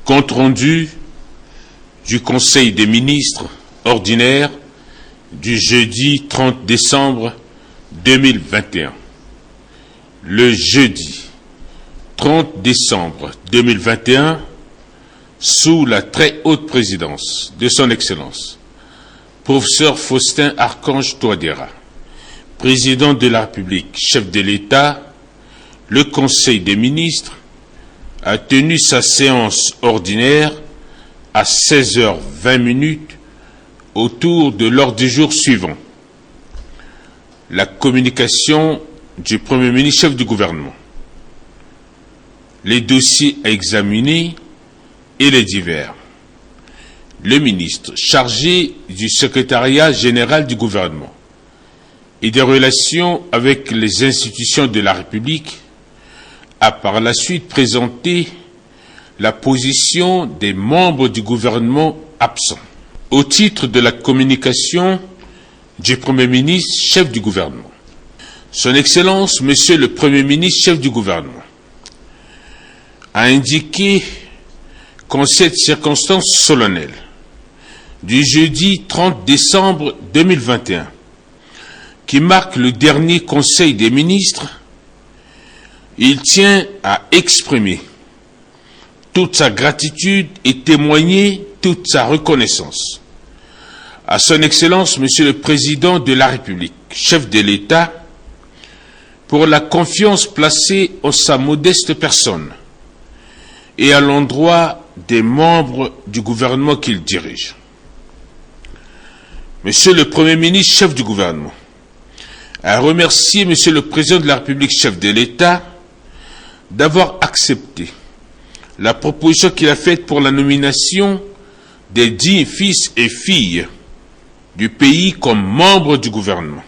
Compte rendu du Conseil des ministres ordinaire du jeudi 30 décembre 2021. Le jeudi 30 décembre 2021, sous la très haute présidence de son Excellence, professeur Faustin Archange Touadéra, président de la République, chef de l'État, le Conseil des ministres a tenu sa séance ordinaire à 16h20 autour de l'ordre du jour suivant. La communication du Premier ministre, chef du gouvernement, les dossiers à examiner et les divers. Le ministre chargé du secrétariat général du gouvernement et des relations avec les institutions de la République a par la suite présenté la position des membres du gouvernement absents. Au titre de la communication du Premier ministre, chef du gouvernement, Son Excellence, Monsieur le Premier ministre, chef du gouvernement, a indiqué qu'en cette circonstance solennelle du jeudi 30 décembre 2021, qui marque le dernier Conseil des ministres, il tient à exprimer toute sa gratitude et témoigner toute sa reconnaissance à Son Excellence, Monsieur le Président de la République, chef de l'État, pour la confiance placée en sa modeste personne et à l'endroit des membres du gouvernement qu'il dirige. Monsieur le Premier ministre, chef du gouvernement, a remercié Monsieur le Président de la République, chef de l'État, d'avoir accepté la proposition qu'il a faite pour la nomination des 10 fils et filles du pays comme membres du gouvernement.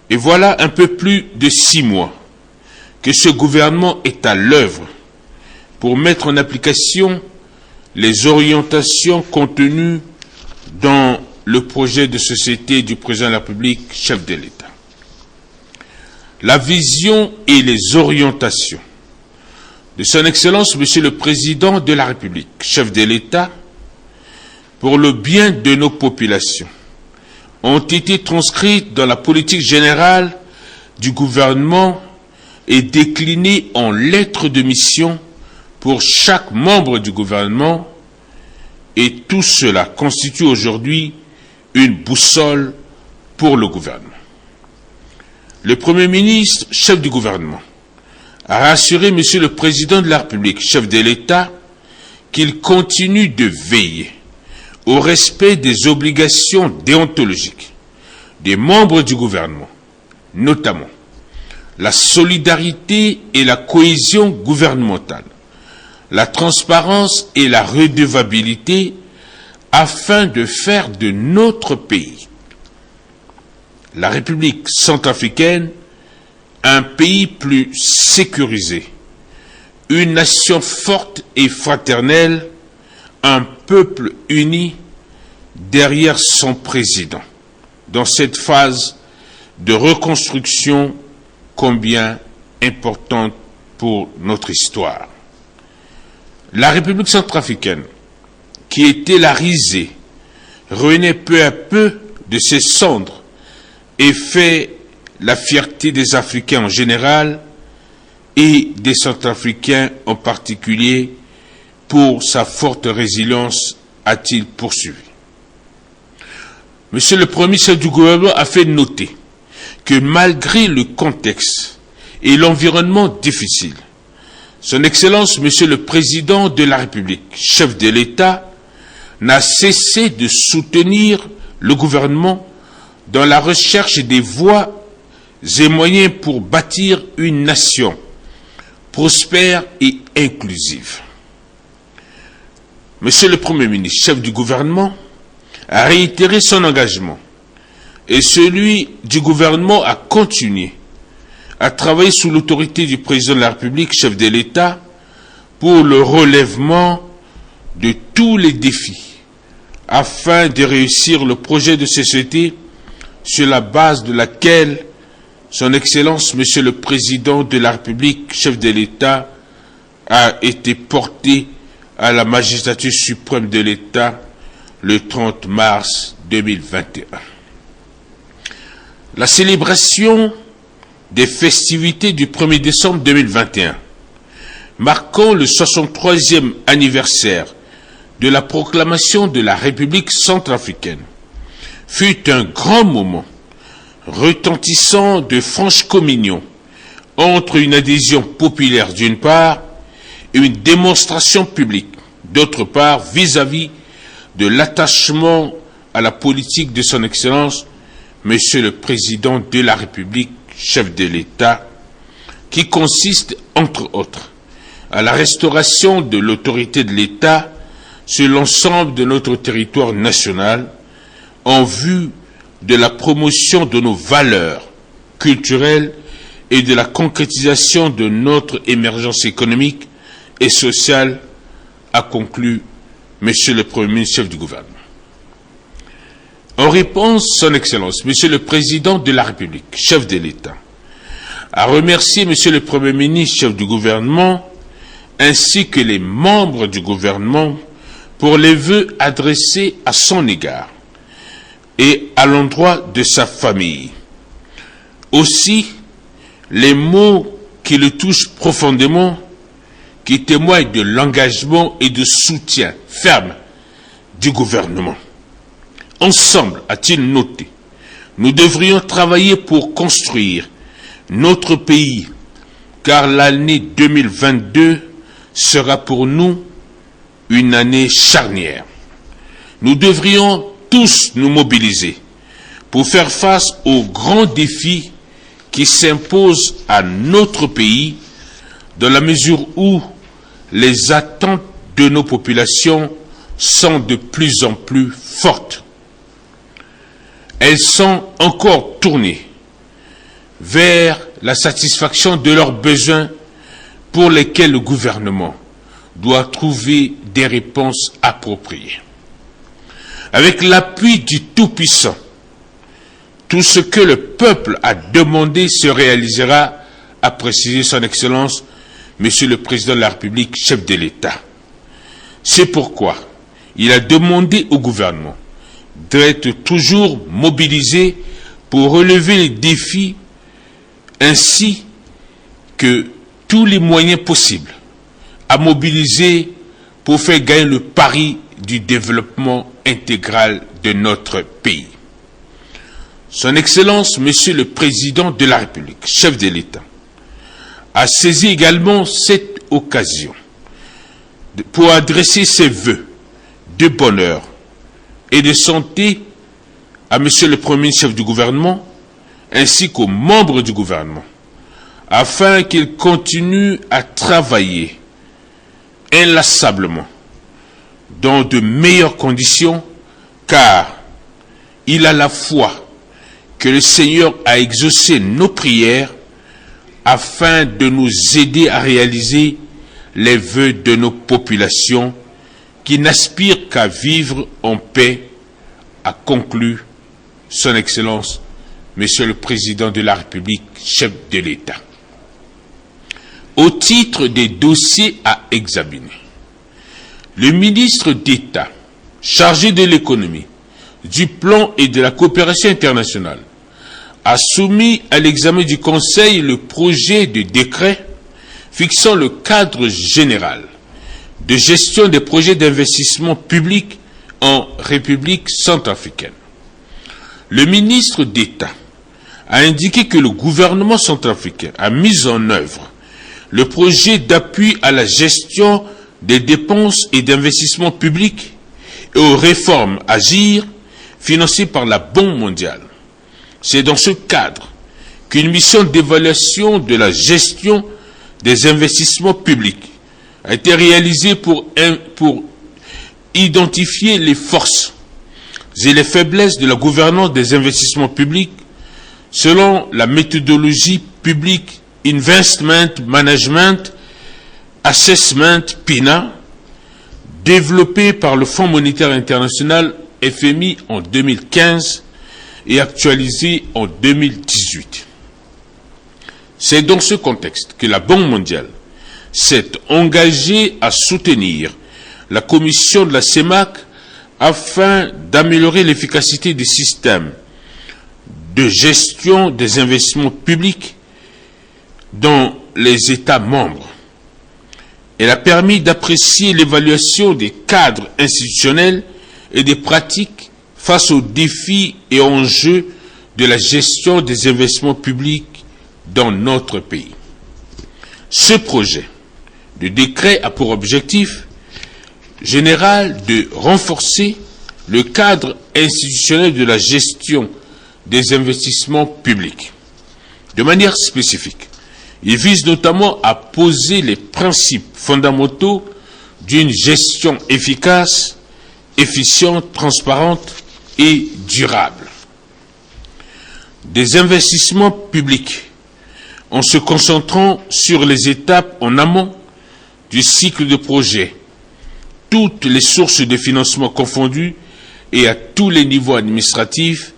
Et voilà un peu plus de 6 mois que ce gouvernement est à l'œuvre pour mettre en application les orientations contenues dans le projet de société du Président de la République, chef de l'État. La vision et les orientations de Son Excellence, Monsieur le Président de la République, chef de l'État, pour le bien de nos populations, ont été transcrites dans la politique générale du gouvernement et déclinées en lettres de mission pour chaque membre du gouvernement, et tout cela constitue aujourd'hui une boussole pour le gouvernement. Le Premier ministre, chef du gouvernement, a rassuré Monsieur le Président de la République, chef de l'État, qu'il continue de veiller au respect des obligations déontologiques des membres du gouvernement, notamment la solidarité et la cohésion gouvernementale, la transparence et la redevabilité, afin de faire de notre pays, la République centrafricaine, un pays plus sécurisé, une nation forte et fraternelle, un peuple uni derrière son président, dans cette phase de reconstruction combien importante pour notre histoire. La République centrafricaine, qui était la risée, renaît peu à peu de ses cendres et fait la fierté des Africains en général et des Centrafricains en particulier pour sa forte résilience, a-t-il poursuivi. Monsieur le Premier chef du gouvernement a fait noter que malgré le contexte et l'environnement difficile, Son Excellence, Monsieur le Président de la République, chef de l'État, n'a cessé de soutenir le gouvernement dans la recherche des voies et moyens pour bâtir une nation prospère et inclusive. Monsieur le Premier ministre, chef du gouvernement, a réitéré son engagement et celui du gouvernement à continuer à travailler sous l'autorité du Président de la République, chef de l'État, pour le relèvement de tous les défis afin de réussir le projet de société sur la base de laquelle Son Excellence, Monsieur le Président de la République, chef de l'État, a été porté à la magistrature suprême de l'État le 30 mars 2021. La célébration des festivités du 1er décembre 2021, marquant le 63e anniversaire de la proclamation de la République centrafricaine, fut un grand moment retentissant de franche communion entre une adhésion populaire d'une part et une démonstration publique d'autre part vis-à-vis de l'attachement à la politique de son Excellence, Monsieur le Président de la République, chef de l'État, qui consiste, entre autres, à la restauration de l'autorité de l'État sur l'ensemble de notre territoire national en vue de la promotion de nos valeurs culturelles et de la concrétisation de notre émergence économique et sociale, a conclu Monsieur le Premier ministre, chef du gouvernement. En réponse, Son Excellence, Monsieur le Président de la République, chef de l'État, a remercié Monsieur le Premier ministre, chef du gouvernement, ainsi que les membres du gouvernement pour les vœux adressés à son égard et à l'endroit de sa famille. Aussi, les mots qui le touchent profondément, qui témoignent de l'engagement et du soutien ferme du gouvernement. Ensemble, a-t-il noté, nous devrions travailler pour construire notre pays, car l'année 2022 sera pour nous une année charnière. Nous devrions tous nous mobiliser pour faire face aux grands défis qui s'imposent à notre pays, dans la mesure où les attentes de nos populations sont de plus en plus fortes. Elles sont encore tournées vers la satisfaction de leurs besoins pour lesquels le gouvernement doit trouver des réponses appropriées. Avec l'appui du Tout-Puissant, tout ce que le peuple a demandé se réalisera, a précisé Son Excellence, Monsieur le Président de la République, chef de l'État. C'est pourquoi il a demandé au gouvernement d'être toujours mobilisé pour relever les défis ainsi que tous les moyens possibles à mobiliser pour faire gagner le pari du développement intégral de notre pays. Son Excellence, Monsieur le Président de la République, chef de l'État, a saisi également cette occasion pour adresser ses vœux de bonheur et de santé à Monsieur le Premier ministre, chef du gouvernement, ainsi qu'aux membres du gouvernement, afin qu'ils continuent à travailler inlassablement dans de meilleures conditions, car il a la foi que le Seigneur a exaucé nos prières afin de nous aider à réaliser les vœux de nos populations qui n'aspirent qu'à vivre en paix, a conclu Son Excellence, Monsieur le Président de la République, chef de l'État. Au titre des dossiers à examiner, le ministre d'État chargé de l'économie, du plan et de la coopération internationale a soumis à l'examen du Conseil le projet de décret fixant le cadre général de gestion des projets d'investissement public en République centrafricaine. Le ministre d'État a indiqué que le gouvernement centrafricain a mis en œuvre le projet d'appui à la gestion des dépenses et d'investissements publics et aux réformes Agir financées par la Banque mondiale. C'est dans ce cadre qu'une mission d'évaluation de la gestion des investissements publics a été réalisée pour identifier les forces et les faiblesses de la gouvernance des investissements publics selon la méthodologie Public Investment Management Assessment PINA, développée par le Fonds monétaire international FMI en 2015 et actualisée en 2018. C'est dans ce contexte que la Banque mondiale s'est engagée à soutenir la commission de la CEMAC afin d'améliorer l'efficacité des systèmes de gestion des investissements publics dans les États membres. Elle a permis d'apprécier l'évaluation des cadres institutionnels et des pratiques face aux défis et enjeux de la gestion des investissements publics dans notre pays. Ce projet de décret a pour objectif général de renforcer le cadre institutionnel de la gestion des investissements publics. De manière spécifique, il vise notamment à poser les principes fondamentaux d'une gestion efficace, efficiente, transparente et durable des investissements publics en se concentrant sur les étapes en amont du cycle de projet, toutes les sources de financement confondues et à tous les niveaux administratifs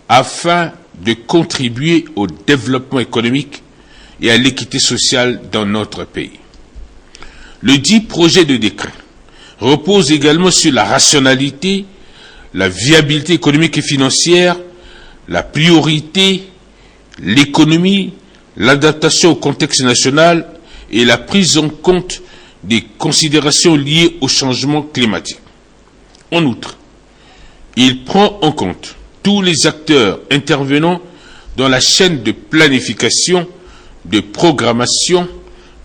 afin de contribuer au développement économique et à l'équité sociale dans notre pays. Le dit projet de décret repose également sur la rationalité, la viabilité économique et financière, la priorité, l'économie, l'adaptation au contexte national et la prise en compte des considérations liées au changement climatique. En outre, il prend en compte tous les acteurs intervenant dans la chaîne de planification, de programmation,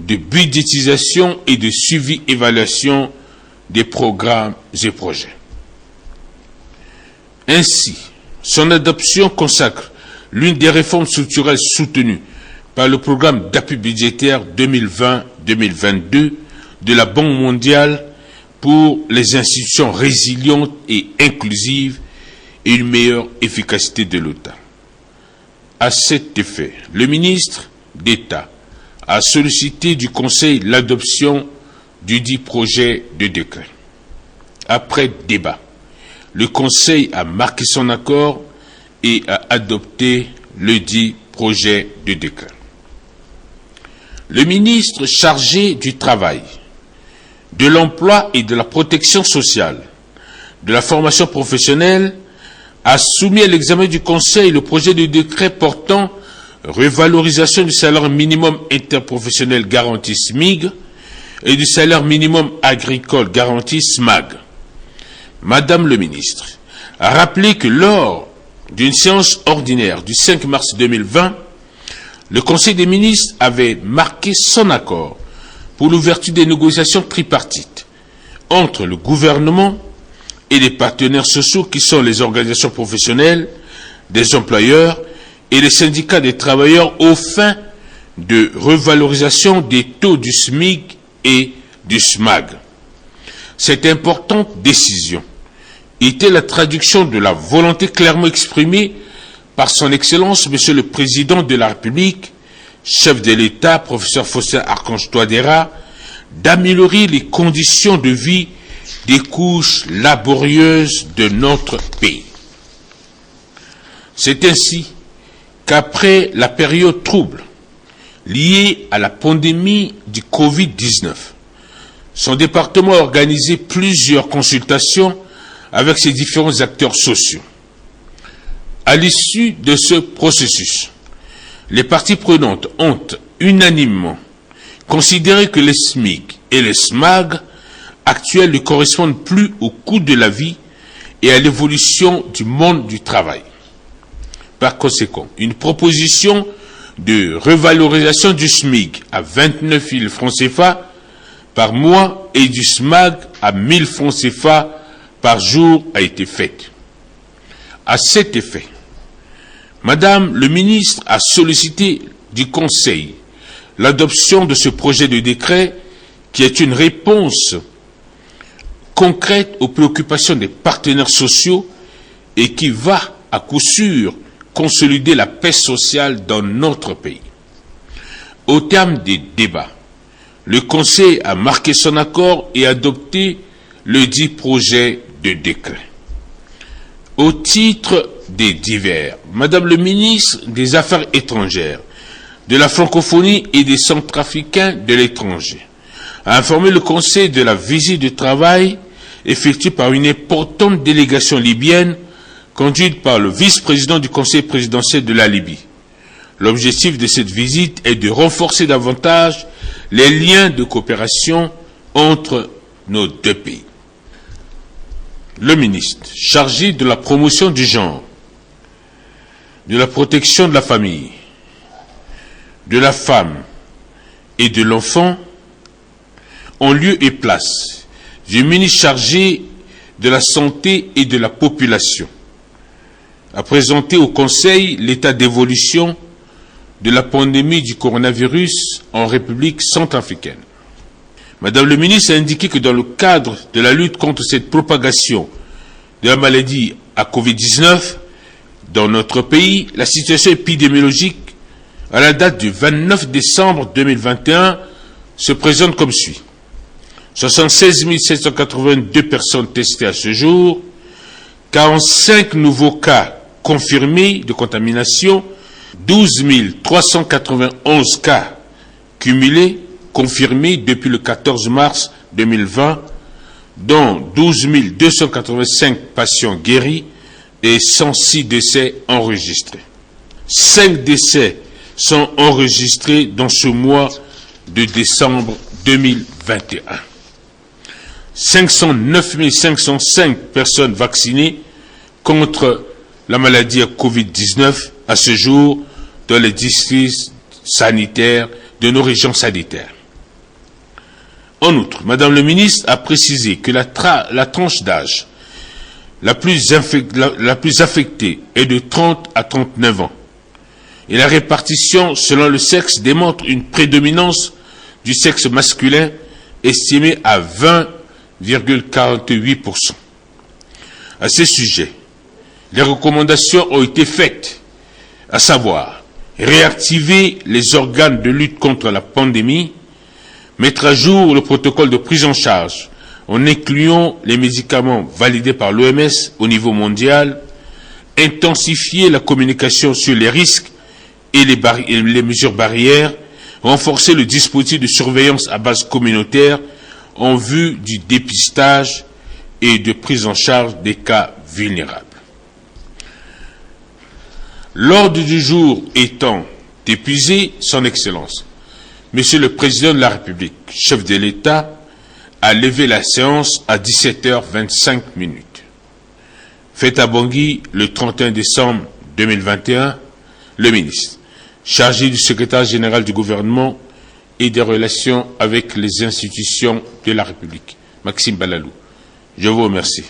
de budgétisation et de suivi-évaluation des programmes et projets. Ainsi, son adoption consacre l'une des réformes structurelles soutenues par le programme d'appui budgétaire 2020-2022 de la Banque mondiale pour les institutions résilientes et inclusives et une meilleure efficacité de l'État. À cet effet, le ministre d'État a sollicité du Conseil l'adoption du dit projet de décret. Après débat, le Conseil a marqué son accord et a adopté le dit projet de décret. Le ministre chargé du Travail, de l'Emploi et de la Protection sociale, de la formation professionnelle, a soumis à l'examen du Conseil le projet de décret portant revalorisation du salaire minimum interprofessionnel garanti SMIG et du salaire minimum agricole garanti SMAG. Madame le ministre a rappelé que lors d'une séance ordinaire du 5 mars 2020, le Conseil des ministres avait marqué son accord pour l'ouverture des négociations tripartites entre le gouvernement et les partenaires sociaux qui sont les organisations professionnelles, des employeurs et les syndicats des travailleurs aux fins de revalorisation des taux du SMIC et du SMAG. Cette importante décision était la traduction de la volonté clairement exprimée par son Excellence, Monsieur le Président de la République, chef de l'État, professeur Faustin Archange Touadéra, d'améliorer les conditions de vie des couches laborieuses de notre pays. C'est ainsi qu'après la période trouble liée à la pandémie du Covid-19, son département a organisé plusieurs consultations avec ses différents acteurs sociaux. À l'issue de ce processus, les parties prenantes ont unanimement considéré que les SMIC et les SMAG actuels ne correspondent plus au coût de la vie et à l'évolution du monde du travail. Par conséquent, une proposition de revalorisation du SMIC à 29 000 francs CFA par mois et du SMAG à 1 000 francs CFA par jour a été faite. À cet effet, Madame le ministre a sollicité du Conseil l'adoption de ce projet de décret qui est une réponse concrète aux préoccupations des partenaires sociaux et qui va, à coup sûr, consolider la paix sociale dans notre pays. Au terme des débats, le Conseil a marqué son accord et adopté le dit projet de décret. Au titre des divers, Madame le ministre des Affaires étrangères, de la francophonie et des centrafricains de l'étranger a informé le Conseil de la visite de travail effectuée par une importante délégation libyenne conduite par le vice-président du Conseil présidentiel de la Libye. L'objectif de cette visite est de renforcer davantage les liens de coopération entre nos deux pays. Le ministre chargé de la promotion du genre, de la protection de la famille, de la femme et de l'enfant, en lieu et place du ministre chargé de la santé et de la population, a présenté au Conseil l'état d'évolution de la pandémie du coronavirus en République centrafricaine. Madame le ministre a indiqué que dans le cadre de la lutte contre cette propagation de la maladie à Covid-19 dans notre pays, la situation épidémiologique à la date du 29 décembre 2021 se présente comme suit. 76 782 personnes testées à ce jour, 45 nouveaux cas confirmés de contamination, 12 391 cas cumulés confirmés depuis le 14 mars 2020, dont 12 285 patients guéris et 106 décès enregistrés. 5 décès sont enregistrés dans ce mois de décembre 2021. 509 505 personnes vaccinées contre la maladie à Covid-19 à ce jour dans les districts sanitaires de nos régions sanitaires. En outre, Madame le ministre a précisé que la tranche d'âge la plus affectée est de 30 à 39 ans. Et la répartition selon le sexe démontre une prédominance du sexe masculin estimée à 20,48%. À ce sujet, les recommandations ont été faites, à savoir réactiver les organes de lutte contre la pandémie, mettre à jour le protocole de prise en charge en incluant les médicaments validés par l'OMS au niveau mondial, intensifier la communication sur les risques et les mesures barrières, renforcer le dispositif de surveillance à base communautaire en vue du dépistage et de prise en charge des cas vulnérables. L'ordre du jour étant épuisé, Son Excellence, Monsieur le Président de la République, chef de l'État, a levé la séance à 17h25. Fête à Bangui, le 31 décembre 2021, le ministre, chargé du secrétaire général du gouvernement et des relations avec les institutions de la République, Maxime Balalou. Je vous remercie.